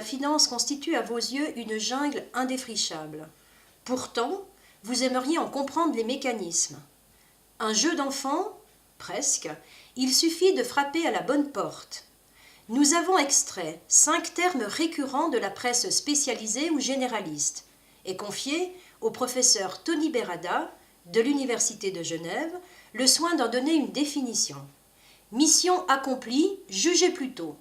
finance constitue à vos yeux une jungle indéfrichable. Pourtant, vous aimeriez en comprendre les mécanismes. Un jeu d'enfant? Presque. Il suffit de frapper à la bonne porte. Nous avons extrait 5 termes récurrents de la presse spécialisée ou généraliste et confié au professeur Tony Berada, de l'Université de Genève, le soin d'en donner une définition. Mission accomplie, jugez plutôt.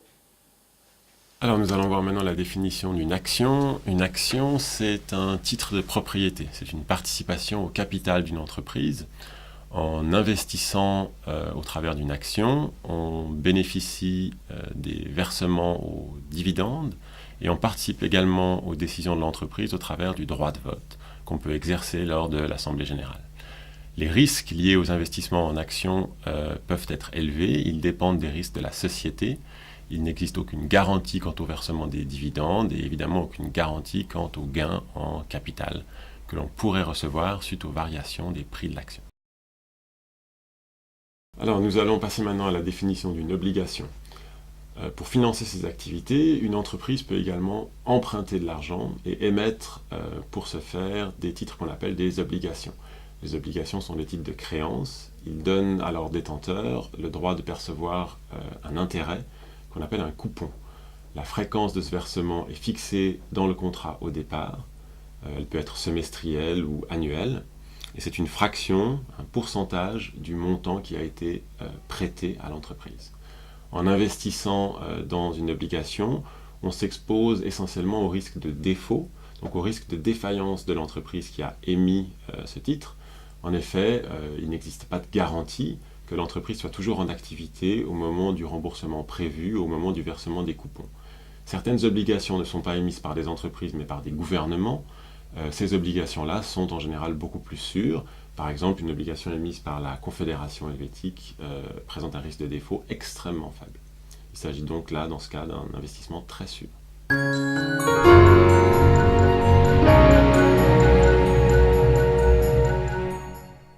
Alors nous allons voir maintenant la définition d'une action. Une action, c'est un titre de propriété, c'est une participation au capital d'une entreprise. En investissant au travers d'une action, on bénéficie des versements aux dividendes et on participe également aux décisions de l'entreprise au travers du droit de vote qu'on peut exercer lors de l'Assemblée générale. Les risques liés aux investissements en actions peuvent être élevés, ils dépendent des risques de la société. Il n'existe aucune garantie quant au versement des dividendes et évidemment aucune garantie quant aux gains en capital que l'on pourrait recevoir suite aux variations des prix de l'action. Alors nous allons passer maintenant à la définition d'une obligation. Pour financer ses activités, une entreprise peut également emprunter de l'argent et émettre pour ce faire des titres qu'on appelle des obligations. Les obligations sont des titres de créance. Ils donnent à leurs détenteurs le droit de percevoir un intérêt qu'on appelle un coupon. La fréquence de ce versement est fixée dans le contrat au départ. Elle peut être semestrielle ou annuelle. Et c'est une fraction, un pourcentage du montant qui a été prêté à l'entreprise. En investissant dans une obligation, on s'expose essentiellement au risque de défaut, donc au risque de défaillance de l'entreprise qui a émis ce titre. En effet, il n'existe pas de garantie que l'entreprise soit toujours en activité au moment du remboursement prévu, au moment du versement des coupons. Certaines obligations ne sont pas émises par des entreprises mais par des gouvernements. Ces obligations-là sont en général beaucoup plus sûres. Par exemple, une obligation émise par la Confédération helvétique présente un risque de défaut extrêmement faible. Il s'agit donc là, dans ce cas, d'un investissement très sûr.